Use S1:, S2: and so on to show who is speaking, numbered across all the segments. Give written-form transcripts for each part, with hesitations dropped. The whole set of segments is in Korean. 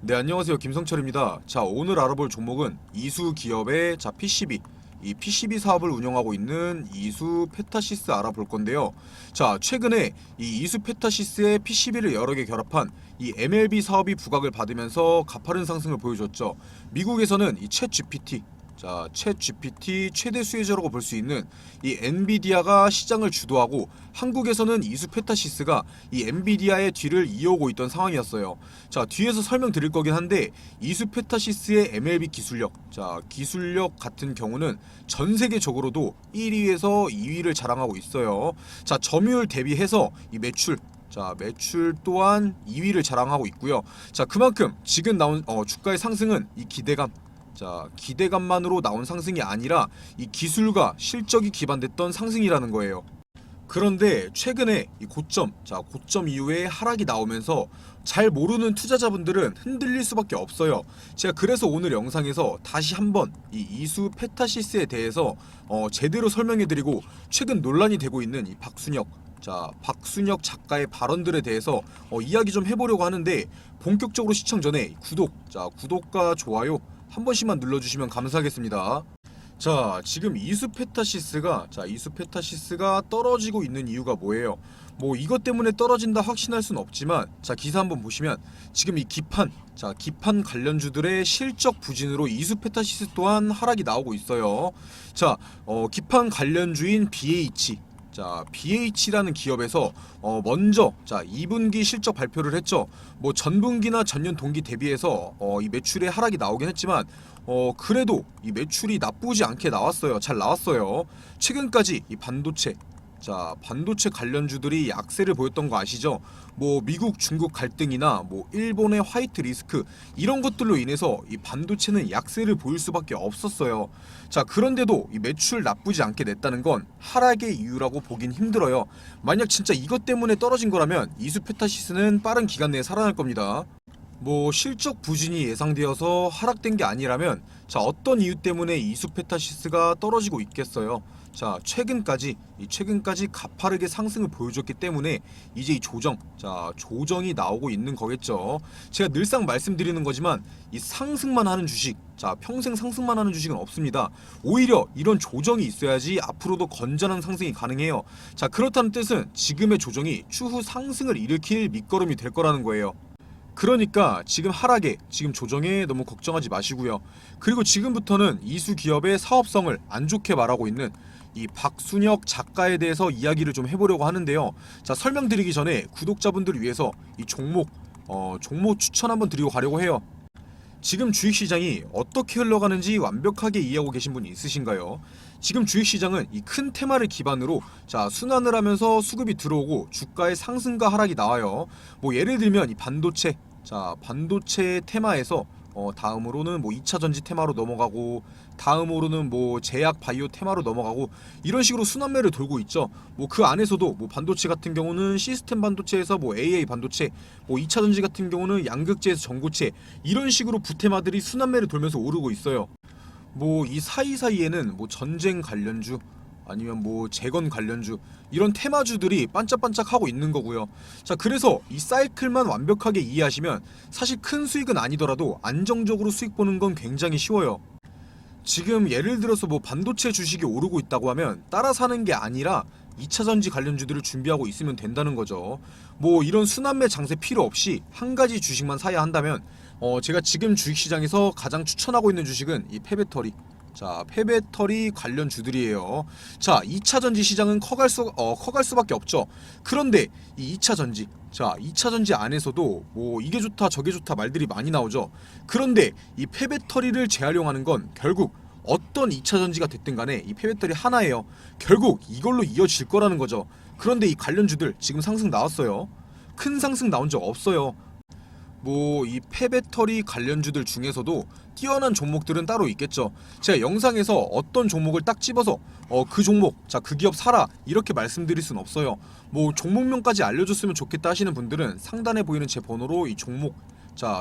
S1: 네, 안녕하세요. 김성철입니다. 자, 오늘 알아볼 종목은 이수 기업의 PCB, 이 PCB 사업을 운영하고 있는 이수 페타시스 알아볼 건데요. 자, 최근에 이 이수 페타시스의 PCB를 여러 개 결합한 이 MLB 사업이 부각을 받으면서 가파른 상승을 보여줬죠. 미국에서는 이 챗 GPT, 챗 GPT 최대 수혜자라고 볼 수 있는 이 엔비디아가 시장을 주도하고, 한국에서는 이수 페타시스가 이 엔비디아의 뒤를 이어오고 있던 상황이었어요. 자, 뒤에서 설명드릴 거긴 한데, 이수 페타시스의 MLB 기술력, 기술력 같은 경우는 전 세계적으로도 1위에서 2위를 자랑하고 있어요. 자, 점유율 대비해서 이 매출, 매출 또한 2위를 자랑하고 있고요. 자, 그만큼 지금 나온 주가의 상승은 이 기대감만으로 나온 상승이 아니라 이 기술과 실적이 기반됐던 상승이라는 거예요. 그런데 최근에 이 고점 이후에 하락이 나오면서 잘 모르는 투자자분들은 흔들릴 수밖에 없어요. 제가 그래서 오늘 영상에서 다시 한번 이 이수 페타시스에 대해서 제대로 설명해드리고, 최근 논란이 되고 있는 이 박순혁 작가의 발언들에 대해서 이야기 좀 해보려고 하는데, 본격적으로 시청 전에 구독과 좋아요 한 번씩만 눌러주시면 감사하겠습니다. 자, 지금 이수페타시스가 떨어지고 있는 이유가 뭐예요? 뭐 이것 때문에 떨어진다 확신할 수는 없지만, 기사 한번 보시면 지금 이 기판 관련주들의 실적 부진으로 이수페타시스 또한 하락이 나오고 있어요. 기판 관련주인 BH라는 기업에서 먼저 2분기 실적 발표를 했죠. 뭐 전분기나 전년 동기 대비해서 이 매출의 하락이 나오긴 했지만, 그래도 이 매출이 나쁘지 않게 나왔어요. 잘 나왔어요. 최근까지 이 반도체 관련주들이 약세를 보였던 거 아시죠? 뭐 미국 중국 갈등이나 뭐 일본의 화이트 리스크, 이런 것들로 인해서 이 반도체는 약세를 보일 수밖에 없었어요. 그런데도 이 매출 나쁘지 않게 냈다는 건 하락의 이유라고 보긴 힘들어요. 만약 진짜 이것 때문에 떨어진 거라면 이수페타시스는 빠른 기간 내에 살아날 겁니다. 뭐 실적 부진이 예상되어서 하락된 게 아니라면 어떤 이유 때문에 이수페타시스가 떨어지고 있겠어요. 최근까지 가파르게 상승을 보여줬기 때문에 이제 이 조정이 나오고 있는 거겠죠. 제가 늘상 말씀드리는 거지만, 이 상승만 하는 주식, 평생 상승만 하는 주식은 없습니다. 오히려 이런 조정이 있어야지 앞으로도 건전한 상승이 가능해요. 그렇다는 뜻은 지금의 조정이 추후 상승을 일으킬 밑거름이 될 거라는 거예요. 그러니까 지금 조정에 너무 걱정하지 마시고요. 그리고 지금부터는 이수 기업의 사업성을 안 좋게 말하고 있는 이 박순혁 작가에 대해서 이야기를 좀 해보려고 하는데요. 설명드리기 전에 구독자분들을 위해서 이 종목 추천 한번 드리고 가려고 해요. 지금 주식시장이 어떻게 흘러가는지 완벽하게 이해하고 계신 분이 있으신가요? 지금 주식시장은 이 큰 테마를 기반으로 순환을 하면서 수급이 들어오고 주가의 상승과 하락이 나와요. 뭐 예를 들면 이 반도체 테마에서 다음으로는 뭐 2차 전지 테마로 넘어가고, 다음으로는 뭐 제약 바이오 테마로 넘어가고, 이런 식으로 순환매를 돌고 있죠. 뭐 그 안에서도 뭐 반도체 같은 경우는 시스템 반도체에서 뭐 AA 반도체, 뭐 2차 전지 같은 경우는 양극재에서 전고체, 이런 식으로 부테마들이 순환매를 돌면서 오르고 있어요. 뭐 이 사이사이에는 뭐 전쟁 관련주, 아니면 뭐 재건 관련주, 이런 테마주들이 반짝반짝하고 있는 거고요. 그래서 이 사이클만 완벽하게 이해하시면 사실 큰 수익은 아니더라도 안정적으로 수익 보는 건 굉장히 쉬워요. 지금 예를 들어서 뭐 반도체 주식이 오르고 있다고 하면 따라 사는 게 아니라 2차 전지 관련주들을 준비하고 있으면 된다는 거죠. 뭐 이런 순환매 장세 필요 없이 한 가지 주식만 사야 한다면, 제가 지금 주식시장에서 가장 추천하고 있는 주식은 이 폐배터리 관련 주들이에요. 2차 전지 시장은 커갈 수밖에 없죠. 그런데 이 2차 전지 안에서도 뭐 이게 좋다 저게 좋다 말들이 많이 나오죠. 그런데 이 폐배터리를 재활용하는 건 결국 어떤 2차 전지가 됐든 간에 이 폐배터리 하나예요. 결국 이걸로 이어질 거라는 거죠. 그런데 이 관련주들 지금 상승 나왔어요. 큰 상승 나온 적 없어요. 뭐 이 폐배터리 관련주들 중에서도 뛰어난 종목들은 따로 있겠죠. 제가 영상에서 어떤 종목을 딱 집어서 그 종목, 그 기업 사라 이렇게 말씀드릴 순 없어요. 뭐 종목명까지 알려줬으면 좋겠다 하시는 분들은 상단에 보이는 제 번호로 이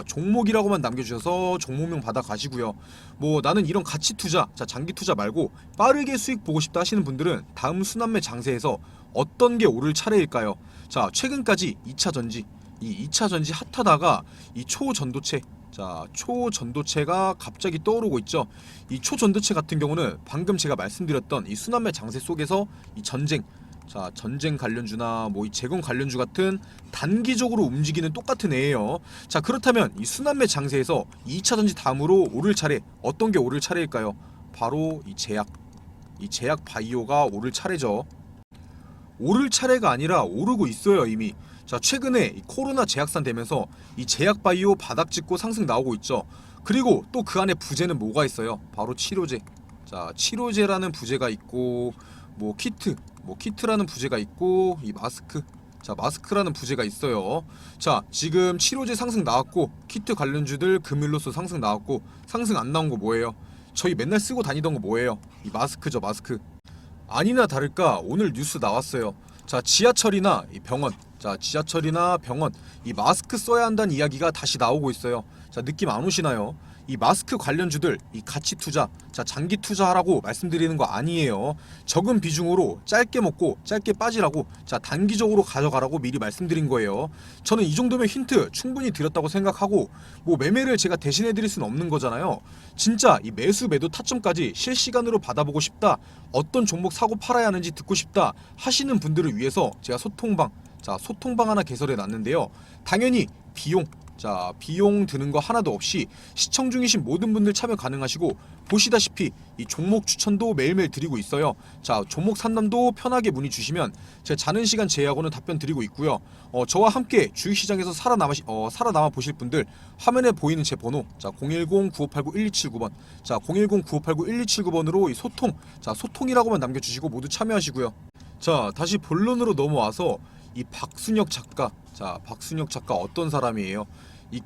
S1: 종목이라고만 남겨주셔서 종목명 받아 가시고요. 뭐 나는 이런 가치 투자, 장기 투자 말고 빠르게 수익 보고 싶다 하시는 분들은 다음 순환매 장세에서 어떤 게 오를 차례일까요? 최근까지 2차 전지, 이 2차 전지 핫하다가 이 초전도체, 자 초전도체가 갑자기 떠오르고 있죠. 이 초전도체 같은 경우는 방금 제가 말씀드렸던 이 순환매 장세 속에서 이 전쟁, 자 전쟁 관련주나 뭐 이 재건 관련주 같은 단기적으로 움직이는 똑같은 애예요. 자 그렇다면 이 순환매 장세에서 2차 전지 다음으로 오를 차례, 어떤 게 오를 차례일까요? 바로 이 제약 바이오가 오를 차례죠. 오를 차례가 아니라 오르고 있어요 이미. 자 최근에 이 코로나 재확산 되면서 이 제약 바이오 바닥 찍고 상승 나오고 있죠. 그리고 또 그 안에 부재는 뭐가 있어요? 바로 치료제. 자 치료제라는 부재가 있고 뭐 키트라는 부재가 있고 이 마스크, 자 마스크라는 부재가 있어요. 자 지금 치료제 상승 나왔고 키트 관련주들 금일로써 상승 나왔고, 상승 안 나온 거 뭐예요? 저희 맨날 쓰고 다니던 거 뭐예요? 이 마스크죠, 마스크. 아니나 다를까 오늘 뉴스 나왔어요. 자 지하철이나 이 병원, 자 지하철이나 병원 이 마스크 써야 한다는 이야기가 다시 나오고 있어요. 자 느낌 안 오시나요? 이 마스크 관련주들 이 가치 투자, 자 장기 투자하라고 말씀드리는 거 아니에요. 적은 비중으로 짧게 먹고 짧게 빠지라고, 자 단기적으로 가져가라고 미리 말씀드린 거예요. 저는 이 정도면 힌트 충분히 드렸다고 생각하고, 뭐 매매를 제가 대신해 드릴 수는 없는 거잖아요. 진짜 이 매수 매도 타점까지 실시간으로 받아보고 싶다, 어떤 종목 사고 팔아야 하는지 듣고 싶다 하시는 분들을 위해서 제가 소통방, 자 소통방 하나 개설해 놨는데요. 당연히 비용 드는 거 하나도 없이 시청 중이신 모든 분들 참여 가능하시고, 보시다시피 이 종목 추천도 매일매일 드리고 있어요. 자 종목 상담도 편하게 문의 주시면 제가 자는 시간 제외하고는 답변 드리고 있고요. 저와 함께 주식시장에서 살아남아 보실 분들 화면에 보이는 제 번호, 자 010-9589-1279번, 자 010-9589-1279번으로 이 소통이라고만 남겨주시고 모두 참여하시고요. 자 다시 본론으로 넘어와서 이 박순혁 작가, 자 박순혁 작가 어떤 사람이에요? 이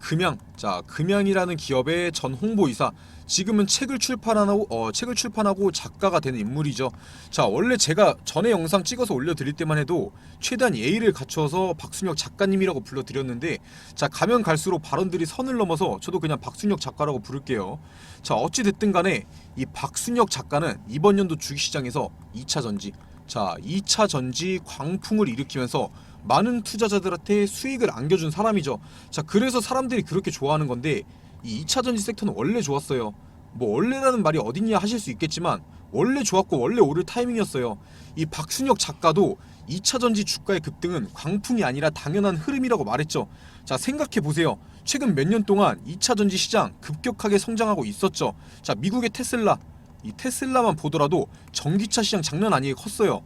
S1: 금양이라는 기업의 전 홍보이사, 지금은 책을 출판하고 작가가 된 인물이죠. 자 원래 제가 전에 영상 찍어서 올려드릴 때만 해도 최대한 예의를 갖춰서 박순혁 작가님이라고 불러드렸는데, 자 가면 갈수록 발언들이 선을 넘어서 저도 그냥 박순혁 작가라고 부를게요. 자 어찌됐든 간에 이 박순혁 작가는 이번 연도 주식시장에서 2차 전지 광풍을 일으키면서 많은 투자자들한테 수익을 안겨준 사람이죠. 자 그래서 사람들이 그렇게 좋아하는 건데, 이 2차전지 섹터는 원래 좋았어요. 뭐 원래라는 말이 어딨냐 하실 수 있겠지만 원래 좋았고 원래 오를 타이밍이었어요. 이 박순혁 작가도 2차전지 주가의 급등은 광풍이 아니라 당연한 흐름이라고 말했죠. 자 생각해보세요. 최근 몇 년 동안 2차전지 시장 급격하게 성장하고 있었죠. 자 미국의 이 테슬라만 보더라도 전기차 시장 장난 아니게 컸어요.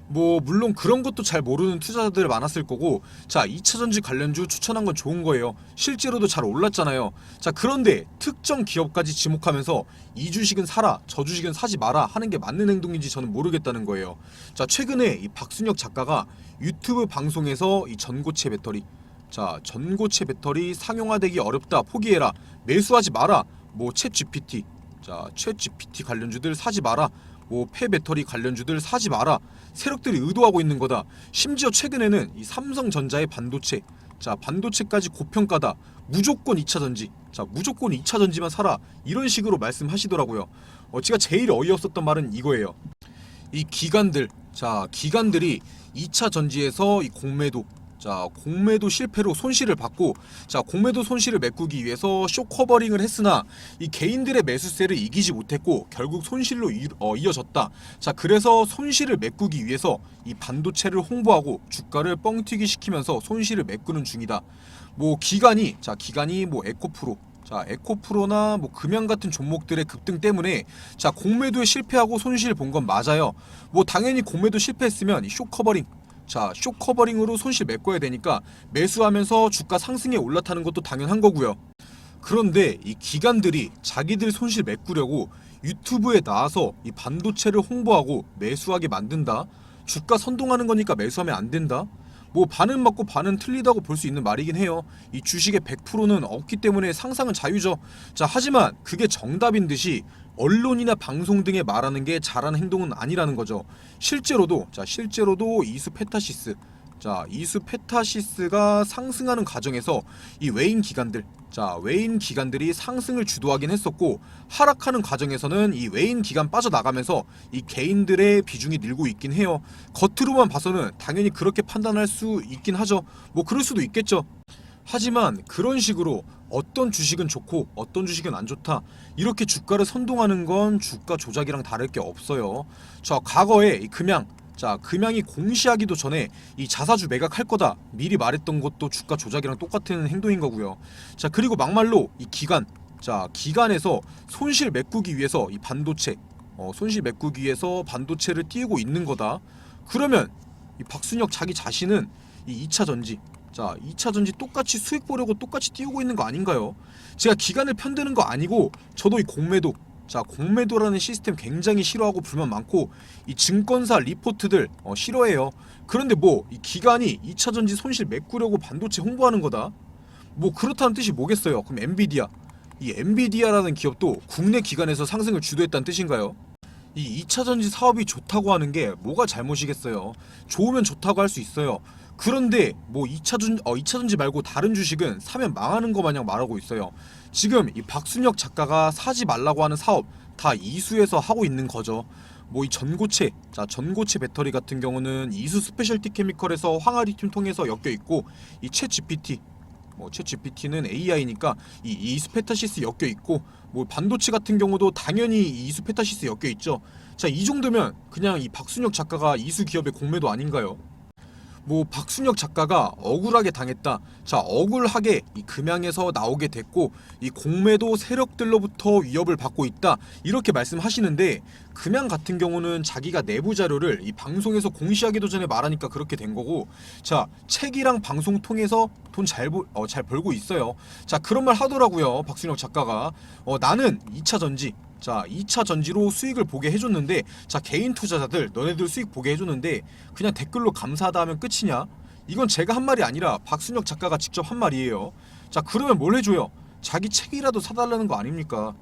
S1: 뭐 물론 그런 것도 잘 모르는 투자자들 많았을 거고, 자 2차전지 관련주 추천한 건 좋은 거예요. 실제로도 잘 올랐잖아요. 자 그런데 특정 기업까지 지목하면서 이 주식은 사라, 저 주식은 사지 마라 하는 게 맞는 행동인지 저는 모르겠다는 거예요. 자 최근에 이 박순혁 작가가 유튜브 방송에서 이 전고체 배터리, 자 전고체 배터리 상용화되기 어렵다, 포기해라, 매수하지 마라, 뭐 챗GPT, 자 챗GPT 관련주들 사지 마라, 뭐 폐배터리 관련주들 사지 마라, 세력들이 의도하고 있는 거다. 심지어 최근에는 이 삼성전자의 반도체, 자 반도체까지 고평가다, 무조건 2차전지, 자 무조건 2차전지만 사라, 이런 식으로 말씀하시더라고요. 제가 제일 어이없었던 말은 이거예요. 이 기관들이 2차전지에서 이 공매도 실패로 손실을 받고, 자 공매도 손실을 메꾸기 위해서 쇼 커버링을 했으나 이 개인들의 매수세를 이기지 못했고 결국 손실로 이어졌다. 자 그래서 손실을 메꾸기 위해서 이 반도체를 홍보하고 주가를 뻥튀기 시키면서 손실을 메꾸는 중이다. 뭐 기관이 뭐 에코프로나 뭐 금양 같은 종목들의 급등 때문에 자 공매도에 실패하고 손실 본 건 맞아요. 뭐 당연히 공매도 실패했으면 이 쇼커버링으로 손실 메꿔야 되니까 매수하면서 주가 상승에 올라타는 것도 당연한 거고요. 그런데 이 기관들이 자기들 손실 메꾸려고 유튜브에 나와서 이 반도체를 홍보하고 매수하게 만든다? 주가 선동하는 거니까 매수하면 안 된다? 뭐 반은 맞고 반은 틀리다고 볼 수 있는 말이긴 해요. 이 주식의 100%는 없기 때문에 상상은 자유죠. 자 하지만 그게 정답인 듯이 언론이나 방송 등에 말하는 게 잘하는 행동은 아니라는 거죠. 실제로도 이수페타시스, 자, 이수 페타시스가 상승하는 과정에서 이 외인 기관들, 자, 외인 기관들이 상승을 주도하긴 했었고, 하락하는 과정에서는 이 외인 기관 빠져나가면서 이 개인들의 비중이 늘고 있긴 해요. 겉으로만 봐서는 당연히 그렇게 판단할 수 있긴 하죠. 뭐 그럴 수도 있겠죠. 하지만 그런 식으로 어떤 주식은 좋고 어떤 주식은 안 좋다, 이렇게 주가를 선동하는 건 주가 조작이랑 다를 게 없어요. 자, 과거에 이 금양, 자, 금양이 공시하기도 전에 이 자사주 매각할 거다 미리 말했던 것도 주가 조작이랑 똑같은 행동인 거고요. 자, 그리고 막말로 이 기관, 자, 기관에서 손실 메꾸기 위해서 이 반도체, 손실 메꾸기 위해서 반도체를 띄우고 있는 거다. 그러면 이 박순혁 자기 자신은 이 2차 전지, 자, 2차 전지 똑같이 수익 보려고 똑같이 띄우고 있는 거 아닌가요? 제가 기간을 편드는 거 아니고, 저도 이 공매도, 자, 공매도라는 시스템 굉장히 싫어하고 불만 많고, 이 증권사 리포트들 싫어해요. 그런데 뭐 이 기간이 2차 전지 손실 메꾸려고 반도체 홍보하는 거다, 뭐 그렇다는 뜻이 뭐겠어요? 그럼 엔비디아, 이 엔비디아라는 기업도 국내 기관에서 상승을 주도했다는 뜻인가요? 이 2차 전지 사업이 좋다고 하는 게 뭐가 잘못이겠어요? 좋으면 좋다고 할 수 있어요. 그런데 뭐 2차 전지 말고 다른 주식은 사면 망하는 거 마냥 말하고 있어요. 지금 이 박순혁 작가가 사지 말라고 하는 사업 다 이수에서 하고 있는 거죠. 뭐 이 전고체, 자, 전고체 배터리 같은 경우는 이수 스페셜티 케미컬에서 황화리튬 통해서 엮여 있고, 이 챗 GPT, 챗 GPT는 AI니까 이 이수페타시스 엮여 있고, 뭐 반도체 같은 경우도 당연히 이수페타시스 엮여 있죠. 자, 이 정도면 그냥 이 박순혁 작가가 이수 기업의 공매도 아닌가요? 뭐 박순혁 작가가 억울하게 당했다, 자, 억울하게 이 금양에서 나오게 됐고 이 공매도 세력들로부터 위협을 받고 있다, 이렇게 말씀하시는데, 금양 같은 경우는 자기가 내부 자료를 이 방송에서 공시하기도 전에 말하니까 그렇게 된 거고, 자, 책이랑 방송 통해서 돈 잘 벌고 있어요. 자, 그런 말 하더라고요, 박순혁 작가가. 나는 2차 전지, 자, 2차 전지로 수익을 보게 해줬는데, 자, 개인 투자자들 너네들 수익 보게 해줬는데 그냥 댓글로 감사하다 하면 끝이냐? 이건 제가 한 말이 아니라 박순혁 작가가 직접 한 말이에요. 자, 그러면 뭘 해줘요? 자기 책이라도 사달라는 거 아닙니까?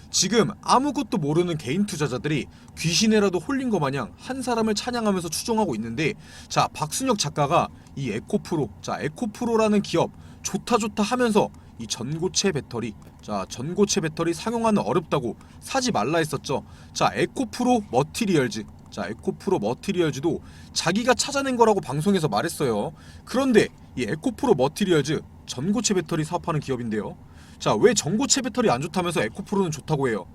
S1: 지금 아무것도 모르는 개인 투자자들이 귀신에라도 홀린 것 마냥 한 사람을 찬양하면서 추종하고 있는데, 자, 박순혁 작가가 이 에코프로, 자, 에코프로라는 기업 좋다 좋다 하면서 이 전고체 배터리, 자, 전고체 배터리 상용화는 어렵다고 사지 말라 했었죠. 자, 에코프로 머티리얼즈, 자, 에코프로 머티리얼즈도 자기가 찾아낸 거라고 방송에서 말했어요. 그런데 이 에코프로 머티리얼즈 전고체 배터리 사업하는 기업인데요. 자, 왜 전고체 배터리 안 좋다면서 에코프로는 좋다고 해요?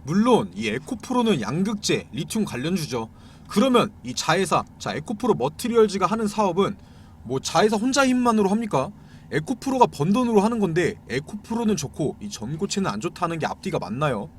S1: 물론 이 에코프로는 양극재, 리튬 관련주죠. 그러면 이 자회사, 자, 에코프로 머티리얼즈가 하는 사업은 뭐 자회사 혼자 힘만으로 합니까? 에코프로가 번 돈으로 하는 건데 에코프로는 좋고 이 전고체는 안 좋다는 게 앞뒤가 맞나요?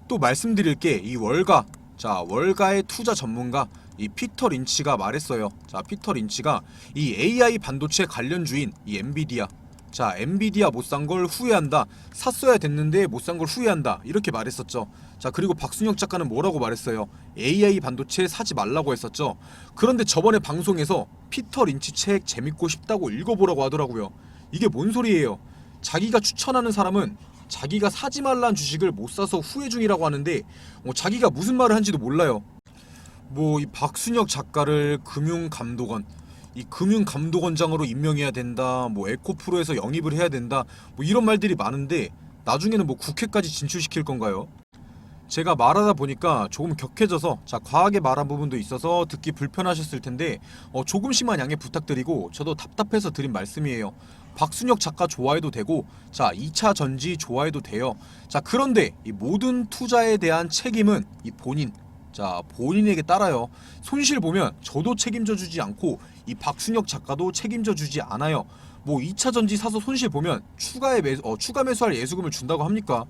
S1: 또 말씀드릴 게 이 월가, 자, 월가의 투자 전문가 이 피터 린치가 말했어요. 자, 피터 린치가 이 AI 반도체 관련주인 이 엔비디아, 자, 엔비디아 못 산 걸 후회한다, 샀어야 됐는데 못 산 걸 후회한다, 이렇게 말했었죠. 자, 그리고 박순혁 작가는 뭐라고 말했어요? AI 반도체 사지 말라고 했었죠. 그런데 저번에 방송에서 피터 린치 책 재밌고 싶다고 읽어보라고 하더라고요. 이게 뭔 소리예요? 자기가 추천하는 사람은 자기가 사지 말라는 주식을 못 사서 후회 중이라고 하는데, 자기가 무슨 말을 한지도 몰라요. 뭐 이 박순혁 작가를 금융감독원, 이 금융감독원장으로 임명해야 된다, 뭐 에코프로에서 영입을 해야 된다, 뭐 이런 말들이 많은데 나중에는 뭐 국회까지 진출시킬 건가요? 제가 말하다 보니까 조금 격해져서, 자, 과하게 말한 부분도 있어서 듣기 불편하셨을 텐데 조금씩만 양해 부탁드리고, 저도 답답해서 드린 말씀이에요. 박순혁 작가 좋아해도 되고, 자, 2차 전지 좋아해도 돼요. 자, 그런데 이 모든 투자에 대한 책임은 이 본인, 자, 본인에게 따라요. 손실 보면 저도 책임져 주지 않고 이 박순혁 작가도 책임져 주지 않아요. 뭐 2차 전지 사서 손실 보면 추가 매수할 예수금을 준다고 합니까?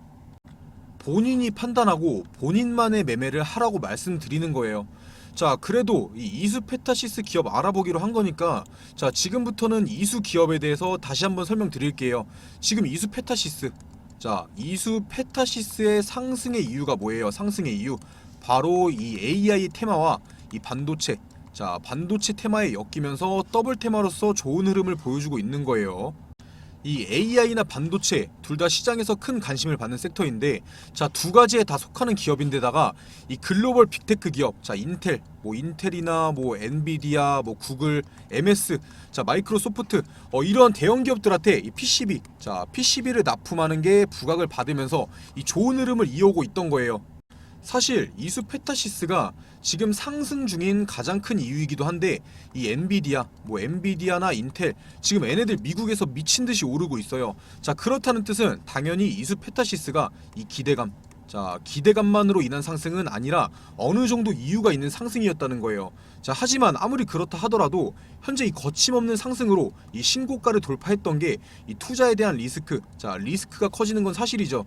S1: 본인이 판단하고 본인만의 매매를 하라고 말씀드리는 거예요. 자, 그래도 이 이수 페타시스 기업 알아보기로 한 거니까, 자, 지금부터는 이수 기업에 대해서 다시 한번 설명드릴게요. 지금 이수 페타시스, 자, 이수 페타시스의 상승의 이유가 뭐예요? 상승의 이유, 바로 이 AI 테마와 이 반도체, 자, 반도체 테마에 엮이면서 더블 테마로서 좋은 흐름을 보여주고 있는 거예요. 이 AI나 반도체 둘 다 시장에서 큰 관심을 받는 섹터인데, 자, 두 가지에 다 속하는 기업인데다가 이 글로벌 빅테크 기업, 자, 인텔, 뭐 인텔이나 뭐 엔비디아, 뭐 구글, MS, 자, 마이크로소프트, 이런 대형 기업들한테 이 PCB, 자, PCB를 납품하는 게 부각을 받으면서 이 좋은 흐름을 이어오고 있던 거예요. 사실 이수페타시스가 지금 상승 중인 가장 큰 이유이기도 한데, 이 엔비디아, 뭐 엔비디아나 인텔, 지금 얘네들 미국에서 미친 듯이 오르고 있어요. 자, 그렇다는 뜻은 당연히 이수페타시스가 이 기대감, 자, 기대감만으로 인한 상승은 아니라 어느 정도 이유가 있는 상승이었다는 거예요. 자, 하지만 아무리 그렇다 하더라도 현재 이 거침없는 상승으로 이 신고가를 돌파했던 게 이 투자에 대한 리스크, 자, 리스크가 커지는 건 사실이죠.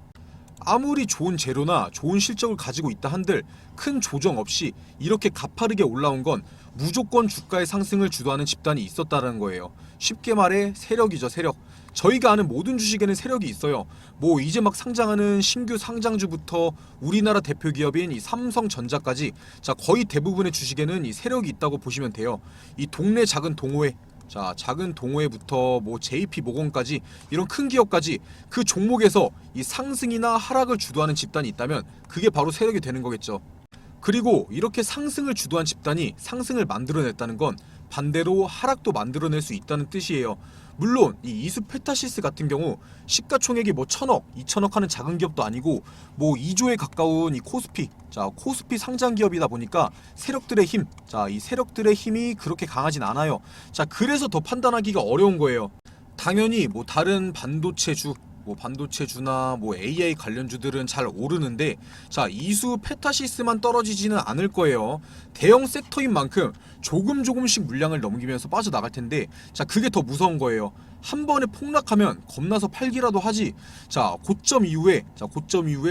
S1: 아무리 좋은 재료나 좋은 실적을 가지고 있다 한들 큰 조정 없이 이렇게 가파르게 올라온 건 무조건 주가의 상승을 주도하는 집단이 있었다는 거예요. 쉽게 말해 세력이죠, 세력. 저희가 아는 모든 주식에는 세력이 있어요. 뭐 이제 막 상장하는 신규 상장주부터 우리나라 대표 기업인 이 삼성전자까지, 자, 거의 대부분의 주식에는 이 세력이 있다고 보시면 돼요. 이 동네 작은 동호회, 자, 작은 동호회부터 뭐 JP모건까지 이런 큰 기업까지 그 종목에서 이 상승이나 하락을 주도하는 집단이 있다면 그게 바로 세력이 되는 거겠죠. 그리고 이렇게 상승을 주도한 집단이 상승을 만들어냈다는 건 반대로 하락도 만들어낼 수 있다는 뜻이에요. 물론 이 이수페타시스 같은 경우 시가총액이 뭐 1000억, 2000억 하는 작은 기업도 아니고 뭐 2조에 가까운 이 코스피, 자, 코스피 상장 기업이다 보니까 세력들의 힘, 자, 이 세력들의 힘이 그렇게 강하진 않아요. 자, 그래서 더 판단하기가 어려운 거예요. 당연히 뭐 다른 반도체주, 뭐 반도체주나 뭐 AI 관련주들은 잘 오르는데, 자, 이수 페타시스만 떨어지지는 않을 거예요. 대형 섹터인 만큼 조금씩 물량을 넘기면서 빠져나갈 텐데, 자, 그게 더 무서운 거예요. 한 번에 폭락하면 겁나서 팔기라도 하지. 자, 고점 이후에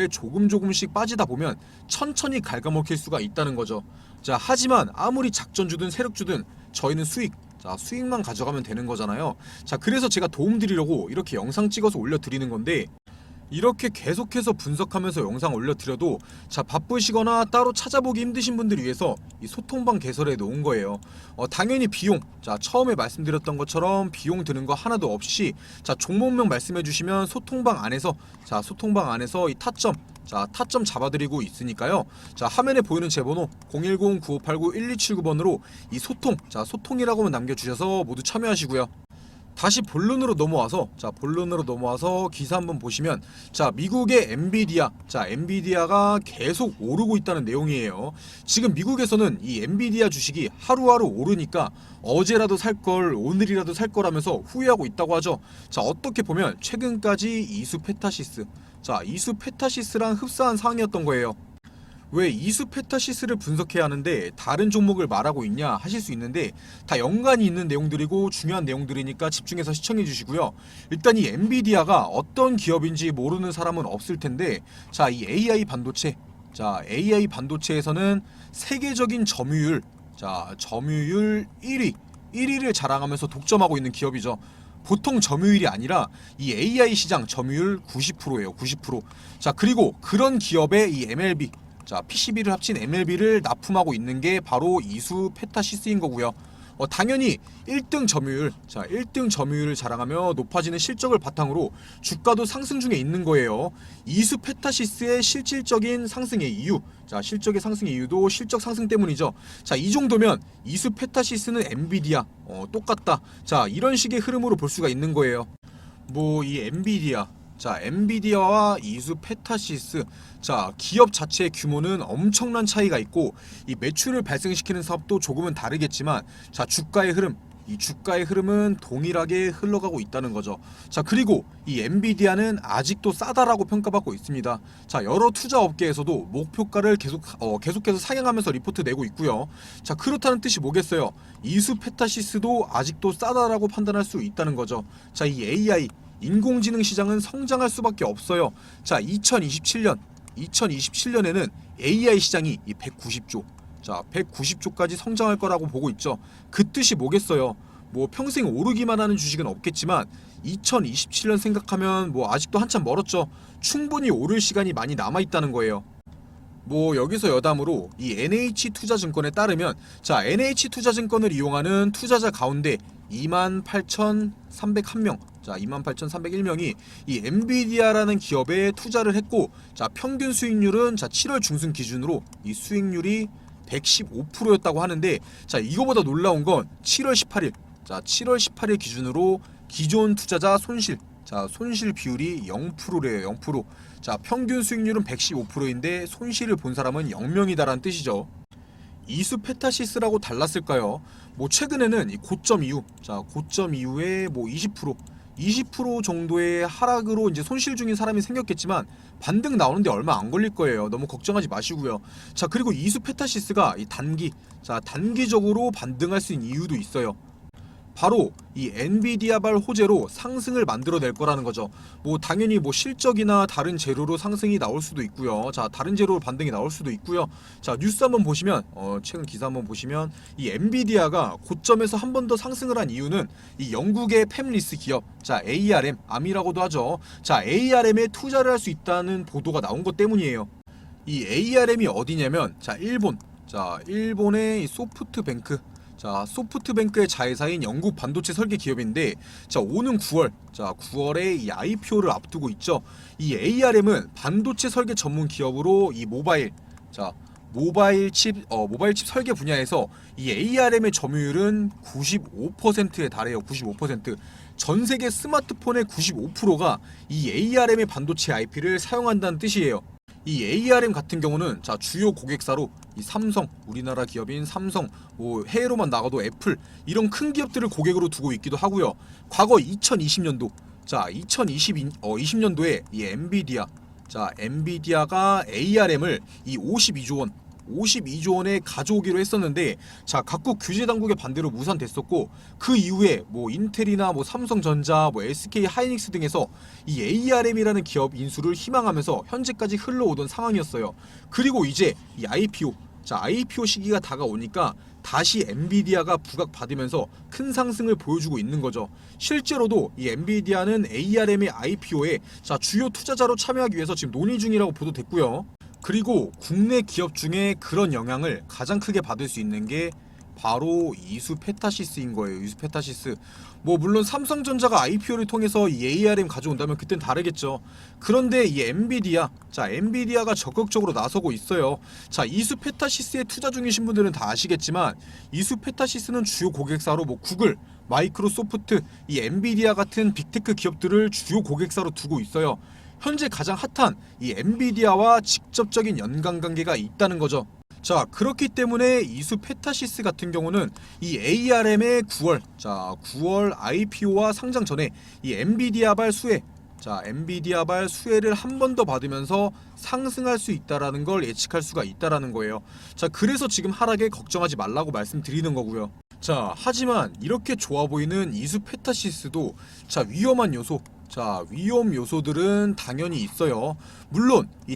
S1: 조금씩 빠지다 보면 천천히 갉아먹힐 수가 있다는 거죠. 자, 하지만 아무리 작전주든 세력주든 저희는 수익, 자, 수익만 가져가면 되는 거잖아요. 자, 그래서 제가 도움 드리려고 이렇게 영상 찍어서 올려드리는 건데, 이렇게 계속해서 분석하면서 영상 올려드려도, 자, 바쁘시거나 따로 찾아보기 힘드신 분들 위해서 이 소통방 개설해 놓은 거예요. 당연히 비용, 자, 처음에 말씀드렸던 것처럼 비용 드는 거 하나도 없이, 자, 종목명 말씀해 주시면 소통방 안에서, 자, 소통방 안에서 이 타점, 자, 타점 잡아드리고 있으니까요. 자, 화면에 보이는 제 번호 010-9589-1279번으로 이 소통, 자, 소통이라고만 남겨주셔서 모두 참여하시고요. 다시 본론으로 넘어와서, 자, 본론으로 넘어와서 기사 한번 보시면, 자, 미국의 엔비디아, 자, 엔비디아가 계속 오르고 있다는 내용이에요. 지금 미국에서는 이 엔비디아 주식이 하루하루 오르니까 어제라도 살 걸, 오늘이라도 살 거라면서 후회하고 있다고 하죠. 자, 어떻게 보면 최근까지 이수페타시스, 자, 이수페타시스랑 흡사한 상황이었던 거예요. 왜 이수페타시스를 분석해야 하는데 다른 종목을 말하고 있냐 하실 수 있는데, 다 연관이 있는 내용들이고 중요한 내용들이니까 집중해서 시청해 주시고요. 일단 이 엔비디아가 어떤 기업인지 모르는 사람은 없을 텐데, 자, 이 AI 반도체, 자, AI 반도체에서는 세계적인 점유율, 자, 점유율 1위를 자랑하면서 독점하고 있는 기업이죠. 보통 점유율이 아니라 이 AI 시장 점유율 90%예요. 90%. 자, 그리고 그런 기업의 이 MLB, 자, PCB를 합친 MLB를 납품하고 있는 게 바로 이수페타시스인 거고요. 당연히 1등 점유율, 자, 1등 점유율을 자랑하며 높아지는 실적을 바탕으로 주가도 상승 중에 있는 거예요. 이수페타시스의 실질적인 상승의 이유, 자, 실적의 상승의 이유도 실적 상승 때문이죠. 자, 이 정도면 이수페타시스는 엔비디아, 똑같다. 자, 이런 식의 흐름으로 볼 수가 있는 거예요. 뭐 이 엔비디아, 자, 엔비디아와 이수페타시스, 자, 기업 자체의 규모는 엄청난 차이가 있고 이 매출을 발생시키는 사업도 조금은 다르겠지만, 자, 주가의 흐름, 이 주가의 흐름은 동일하게 흘러가고 있다는 거죠. 자, 그리고 이 엔비디아는 아직도 싸다라고 평가받고 있습니다. 자, 여러 투자 업계에서도 목표가를 계속해서 상향하면서 리포트 내고 있고요. 자, 그렇다는 뜻이 뭐겠어요? 이수페타시스도 아직도 싸다라고 판단할 수 있다는 거죠. 자, 이 AI 인공지능 시장은 성장할 수밖에 없어요. 자, 2027년에는 AI 시장이 이 190조, 자, 190조까지 성장할 거라고 보고 있죠. 그 뜻이 뭐겠어요? 뭐 평생 오르기만 하는 주식은 없겠지만 2027년 생각하면 뭐 아직도 한참 멀었죠. 충분히 오를 시간이 많이 남아 있다는 거예요. 뭐 여기서 여담으로 이 NH투자증권에 따르면, 자, NH투자증권을 이용하는 투자자 가운데 28,301명, 자 28,301명이 이 엔비디아라는 기업에 투자를 했고, 자 평균 수익률은 자 7월 중순 기준으로 이 수익률이 115%였다고 하는데, 자 이거보다 놀라운 건 7월 18일, 자 7월 18일 기준으로 기존 투자자 손실, 자 손실 비율이 0%래요. 0%. 자 평균 수익률은 115%인데 손실을 본 사람은 0명이다라는 뜻이죠. 이수페타시스라고 달랐을까요? 뭐 최근에는 이 고점 이후, 자 고점 이후에 뭐 20% 정도의 하락으로 이제 손실 중인 사람이 생겼겠지만 반등 나오는데 얼마 안 걸릴 거예요. 너무 걱정하지 마시고요. 자 그리고 이수페타시스가 이 단기적으로 반등할 수 있는 이유도 있어요. 바로 이 엔비디아발 호재로 상승을 만들어낼 거라는 거죠. 뭐 당연히 뭐 실적이나 다른 재료로 상승이 나올 수도 있고요. 자 다른 재료로 반등이 나올 수도 있고요. 자 뉴스 한번 보시면 최근 기사 한번 보시면 이 엔비디아가 고점에서 한 번 더 상승을 한 이유는 이 영국의 팹리스 기업, 자 ARM, 암이라고도 하죠. 자 ARM에 투자를 할 수 있다는 보도가 나온 것 때문이에요. 이 ARM이 어디냐면 자 일본의 이 소프트뱅크, 자 소프트뱅크의 자회사인 영국 반도체 설계 기업인데, 자 오는 9월에 이 IPO를 앞두고 있죠. 이 ARM은 반도체 설계 전문 기업으로 이 모바일 칩 설계 분야에서 이 ARM의 점유율은 95%에 달해요. 95%. 전 세계 스마트폰의 95%가 이 ARM의 반도체 IP를 사용한다는 뜻이에요. 이 ARM 같은 경우는 자 주요 고객사로 이 삼성, 우리나라 기업인 삼성, 뭐 해외로만 나가도 애플, 이런 큰 기업들을 고객으로 두고 있기도 하고요. 과거 2020년도, 자 2020년도에 이 엔비디아가 ARM을 이 52조 원에 가져오기로 했었는데, 자 각국 규제 당국의 반대로 무산됐었고, 그 이후에 뭐 인텔이나 뭐 삼성전자, 뭐 SK 하이닉스 등에서 이 ARM이라는 기업 인수를 희망하면서 현재까지 흘러오던 상황이었어요. 그리고 이제 이 IPO 시기가 다가오니까 다시 엔비디아가 부각받으면서 큰 상승을 보여주고 있는 거죠. 실제로도 이 엔비디아는 ARM의 IPO에 자 주요 투자자로 참여하기 위해서 지금 논의 중이라고 보도됐고요. 그리고 국내 기업 중에 그런 영향을 가장 크게 받을 수 있는 게 바로 이수페타시스인 거예요. 이수페타시스. 뭐 물론 삼성전자가 IPO를 통해서 이 ARM 가져온다면 그땐 다르겠죠. 그런데 이 엔비디아가 적극적으로 나서고 있어요. 자 이수페타시스에 투자 중이신 분들은 다 아시겠지만, 이수페타시스는 주요 고객사로 뭐 구글, 마이크로소프트, 이 엔비디아 같은 빅테크 기업들을 주요 고객사로 두고 있어요. 현재 가장 핫한 이 엔비디아와 직접적인 연관관계가 있다는 거죠. 자 그렇기 때문에 이수페타시스 같은 경우는 이 ARM의 9월 IPO와 상장 전에 이 엔비디아발 수혜를 한 번 더 받으면서 상승할 수 있다라는 걸 예측할 수가 있다라는 거예요. 자 그래서 지금 하락에 걱정하지 말라고 말씀드리는 거고요. 자 하지만 이렇게 좋아 보이는 이수페타시스도 자 위험 요소들은 당연히 있어요. 물론 이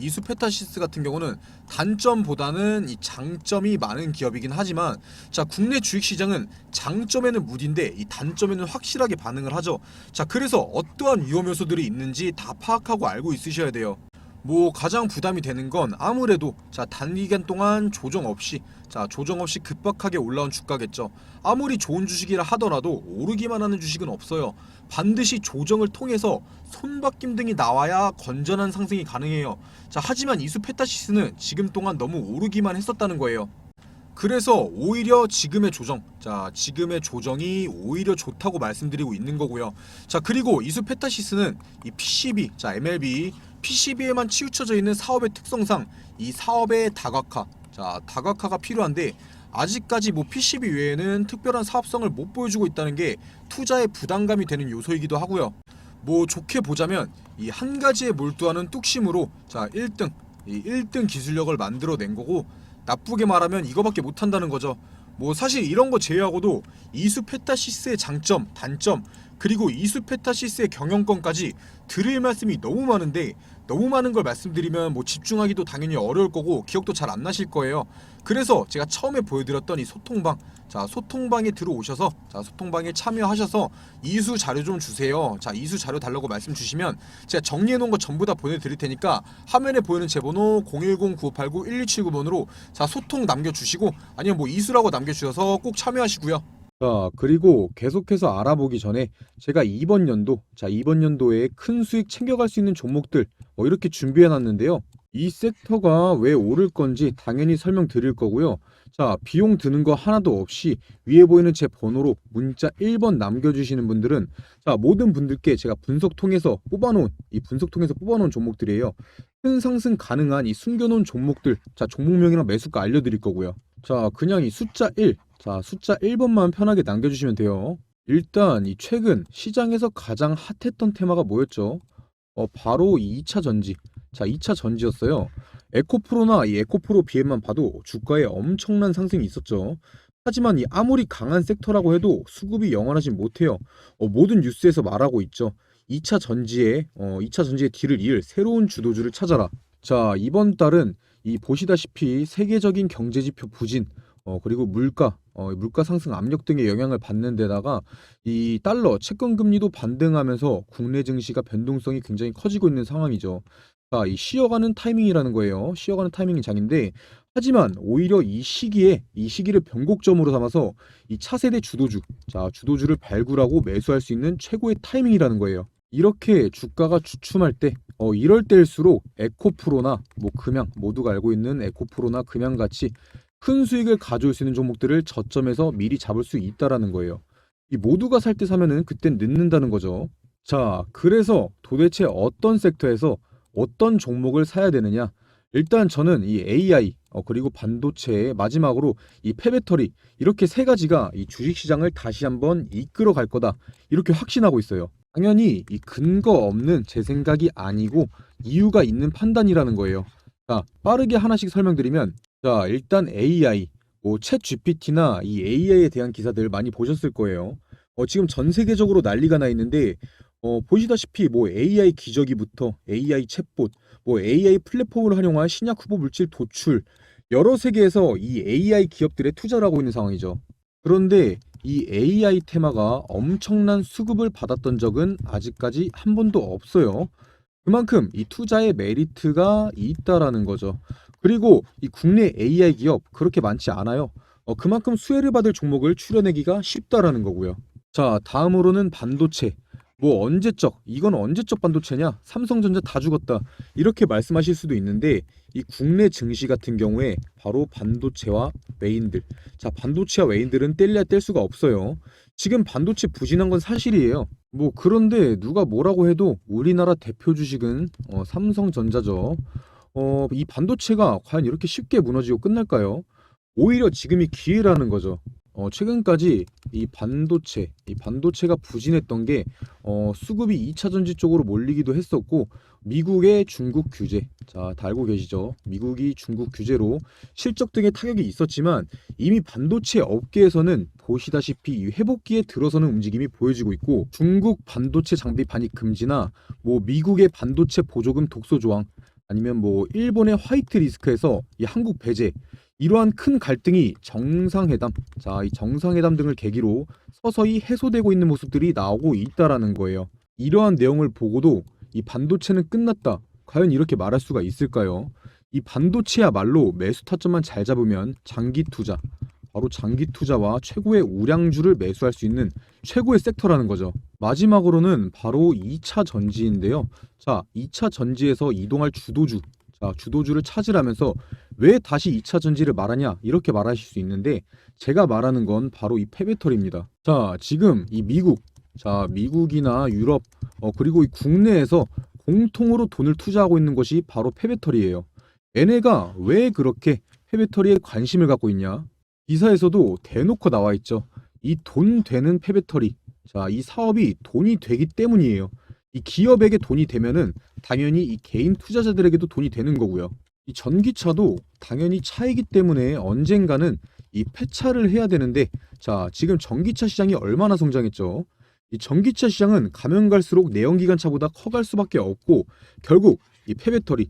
S1: 이수페타시스 같은 경우는 단점보다는 이 장점이 많은 기업이긴 하지만, 자 국내 주식시장은 장점에는 무딘데 이 단점에는 확실하게 반응을 하죠. 자 그래서 어떠한 위험 요소들이 있는지 다 파악하고 알고 있으셔야 돼요. 뭐 가장 부담이 되는 건 아무래도 자 단기간 동안 조정 없이 급박하게 올라온 주가겠죠. 아무리 좋은 주식이라 하더라도 오르기만 하는 주식은 없어요. 반드시 조정을 통해서 손바뀜 등이 나와야 건전한 상승이 가능해요. 자 하지만 이수페타시스는 지금 동안 너무 오르기만 했었다는 거예요. 그래서 오히려 지금의 조정이 오히려 좋다고 말씀드리고 있는 거고요. 자 그리고 이수페타시스는 이 PCB, PCB에만 치우쳐져 있는 사업의 특성상 이 사업의 다각화가 필요한데, 아직까지 뭐 PCB 외에는 특별한 사업성을 못 보여주고 있다는 게 투자에 부담감이 되는 요소이기도 하고요. 뭐 좋게 보자면 이 한 가지에 몰두하는 뚝심으로 자 1등 기술력을 만들어낸 거고, 나쁘게 말하면 이거밖에 못한다는 거죠. 뭐 사실 이런 거 제외하고도 이수페타시스의 장점, 단점, 그리고 이수페타시스의 경영권까지 드릴 말씀이 너무 많은데, 너무 많은 걸 말씀드리면 뭐 집중하기도 당연히 어려울 거고 기억도 잘 안 나실 거예요. 그래서 제가 처음에 보여드렸던 이 소통방에 들어오셔서 소통방에 참여하셔서 이수 자료 좀 주세요. 자 이수 자료 달라고 말씀 주시면 제가 정리해 놓은 거 전부 다 보내드릴 테니까 화면에 보이는 제 번호 010-9589-1279번으로 자 소통 남겨주시고, 아니면 뭐 이수라고 남겨주셔서 꼭 참여하시고요.
S2: 자, 그리고 계속해서 알아보기 전에 제가 이번 연도, 이번 연도에 큰 수익 챙겨갈 수 있는 종목들 이렇게 준비해 놨는데요. 이 섹터가 왜 오를 건지 당연히 설명드릴 거고요. 자, 비용 드는 거 하나도 없이 위에 보이는 제 번호로 문자 1번 남겨주시는 분들은 모든 분들께 제가 분석 통해서 뽑아놓은 종목들이에요. 큰 상승 가능한 이 숨겨놓은 종목들, 종목명이랑 매수가 알려드릴 거고요. 그냥 이 숫자 1, 숫자 1번만 편하게 남겨주시면 돼요. 일단 이 최근 시장에서 가장 핫했던 테마가 뭐였죠? 바로 이 2차 전지. 2차 전지였어요. 에코프로나 이 에코프로 비앱만 봐도 주가에 엄청난 상승이 있었죠. 하지만 이 아무리 강한 섹터라고 해도 수급이 영원하진 못해요. 모든 뉴스에서 말하고 있죠. 2차 전지의 뒤를 이을 새로운 주도주를 찾아라. 이번 달은 이 보시다시피 세계적인 경제지표 부진, 그리고 물가 상승 압력 등의 영향을 받는 데다가 이 달러 채권 금리도 반등하면서 국내 증시가 변동성이 굉장히 커지고 있는 상황이죠. 이 쉬어가는 타이밍이라는 거예요. 쉬어가는 타이밍이 장인데 하지만 오히려 이 시기를 변곡점으로 삼아서 이 차세대 주도주를 발굴하고 매수할 수 있는 최고의 타이밍이라는 거예요. 이렇게 주가가 주춤할 때 이럴 때일수록 에코프로나 금양 모두가 알고 있는 에코프로나 금양같이 큰 수익을 가져올 수 있는 종목들을 저점에서 미리 잡을 수 있다라는 거예요. 이 모두가 살 때 사면은 그땐 늦는다는 거죠. 그래서 도대체 어떤 섹터에서 어떤 종목을 사야 되느냐? 일단 저는 이 AI 그리고 반도체 마지막으로 이 폐배터리 이렇게 세 가지가 이 주식시장을 다시 한번 이끌어 갈 거다 이렇게 확신하고 있어요. 당연히 이 근거 없는 제 생각이 아니고 이유가 있는 판단이라는 거예요. 빠르게 하나씩 설명드리면 일단 AI, 챗 GPT나 이 AI에 대한 기사들 많이 보셨을 거예요. 지금 전 세계적으로 난리가 나 있는데 보시다시피 AI 기저귀부터 AI 챗봇, AI 플랫폼을 활용한 신약 후보 물질 도출 여러 세계에서 이 AI 기업들에 투자를 하고 있는 상황이죠. 그런데 이 AI 테마가 엄청난 수급을 받았던 적은 아직까지 한 번도 없어요. 그만큼 이 투자의 메리트가 있다라는 거죠. 그리고 이 국내 AI 기업 그렇게 많지 않아요. 그만큼 수혜를 받을 종목을 추려내기가 쉽다라는 거고요. 다음으로는 반도체. 이건 언제적 반도체냐? 삼성전자 다 죽었다. 이렇게 말씀하실 수도 있는데 이 국내 증시 같은 경우에 바로 반도체와 외인들. 반도체와 외인들은 뗄래야 뗄 수가 없어요. 지금 반도체 부진한 건 사실이에요. 그런데 누가 뭐라고 해도 우리나라 대표 주식은 삼성전자죠. 이 반도체가 과연 이렇게 쉽게 무너지고 끝날까요? 오히려 지금이 기회라는 거죠. 최근까지 이 반도체가 부진했던 게 수급이 2차 전지 쪽으로 몰리기도 했었고 미국의 중국 규제, 다 알고 계시죠? 미국이 중국 규제로 실적 등의 타격이 있었지만 이미 반도체 업계에서는 보시다시피 이 회복기에 들어서는 움직임이 보여지고 있고 중국 반도체 장비 반입 금지나 미국의 반도체 보조금 독소 조항 아니면 일본의 화이트 리스크에서 이 한국 배제 이러한 큰 갈등이 이 정상회담 등을 계기로 서서히 해소되고 있는 모습들이 나오고 있다라는 거예요. 이러한 내용을 보고도 이 반도체는 끝났다. 과연 이렇게 말할 수가 있을까요? 이 반도체야말로 매수 타점만 잘 잡으면 바로 장기 투자와 최고의 우량주를 매수할 수 있는 최고의 섹터라는 거죠. 마지막으로는 바로 2차 전지인데요. 2차 전지에서 이동할 주도주를 찾으라면서 왜 다시 2차 전지를 말하냐 이렇게 말하실 수 있는데 제가 말하는 건 바로 이 폐배터리입니다. 지금 이 미국이나 유럽 그리고 이 국내에서 공통으로 돈을 투자하고 있는 것이 바로 폐배터리예요. 얘네가 왜 그렇게 폐배터리에 관심을 갖고 있냐? 기사에서도 대놓고 나와 있죠. 이 돈 되는 폐배터리. 이 사업이 돈이 되기 때문이에요. 이 기업에게 돈이 되면은 당연히 이 개인 투자자들에게도 돈이 되는 거고요. 이 전기차도 당연히 차이기 때문에 언젠가는 이 폐차를 해야 되는데 지금 전기차 시장이 얼마나 성장했죠. 이 전기차 시장은 가면 갈수록 내연기관차보다 커갈 수밖에 없고 결국 이 폐배터리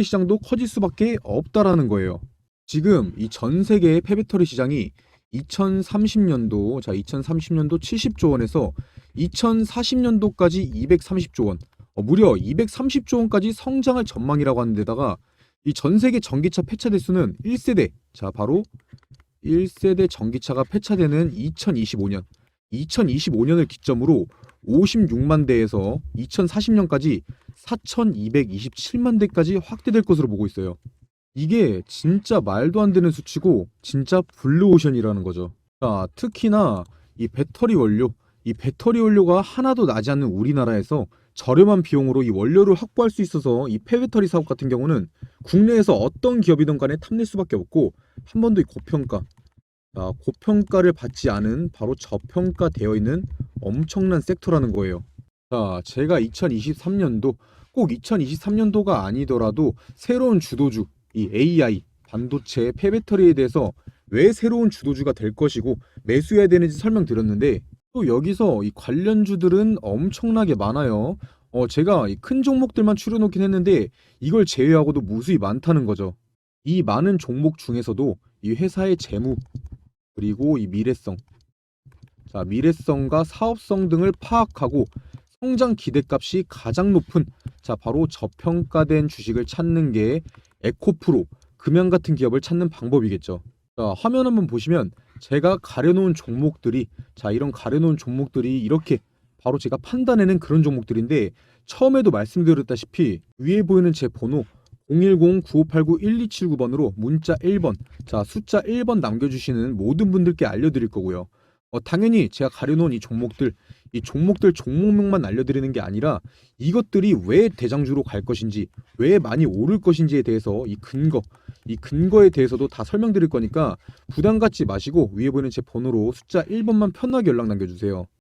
S2: 시장도 커질 수밖에 없다라는 거예요. 지금 이 전 세계의 폐배터리 시장이 2030년도 70조 원에서 2040년도까지 230조 원, 무려 230조 원까지 성장할 전망이라고 하는 데다가 이 전 세계 전기차 폐차 대수는 1세대, 바로 1세대 전기차가 폐차되는 2025년을 기점으로 56만 대에서 2040년까지 4,227만 대까지 확대될 것으로 보고 있어요. 이게 진짜 말도 안 되는 수치고 진짜 블루오션이라는 거죠. 자, 특히나 이 배터리 원료가 하나도 나지 않는 우리나라에서 저렴한 비용으로 이 원료를 확보할 수 있어서 이 폐배터리 사업 같은 경우는 국내에서 어떤 기업이든 간에 탐낼 수밖에 없고 한 번도 이 고평가를 받지 않은 바로 저평가되어 있는 엄청난 섹터라는 거예요. 자, 제가 2023년도 꼭 2023년도가 아니더라도 새로운 주도주, 이 AI, 반도체, 폐배터리에 대해서 왜 새로운 주도주가 될 것이고 매수해야 되는지 설명드렸는데 또 여기서 이 관련주들은 엄청나게 많아요. 제가 이 큰 종목들만 추려놓긴 했는데 이걸 제외하고도 무수히 많다는 거죠. 이 많은 종목 중에서도 이 회사의 재무 그리고 이 미래성과 사업성 등을 파악하고 성장 기대값이 가장 높은 바로 저평가된 주식을 찾는 게 에코프로, 금양 같은 기업을 찾는 방법이겠죠. 자, 화면 한번 보시면 제가 가려놓은 종목들이 이런 가려놓은 종목들이 이렇게 바로 제가 판단해낸 그런 종목들인데 처음에도 말씀드렸다시피 위에 보이는 제 번호 010-9589-1279번으로 문자 1번 숫자 1번 남겨주시는 모든 분들께 알려드릴 거고요. 당연히 제가 가려놓은 이 종목들 종목명만 알려드리는 게 아니라 이것들이 왜 대장주로 갈 것인지 왜 많이 오를 것인지에 대해서 이 근거에 대해서도 다 설명드릴 거니까 부담 갖지 마시고 위에 보이는 제 번호로 숫자 1번만 편하게 연락 남겨주세요.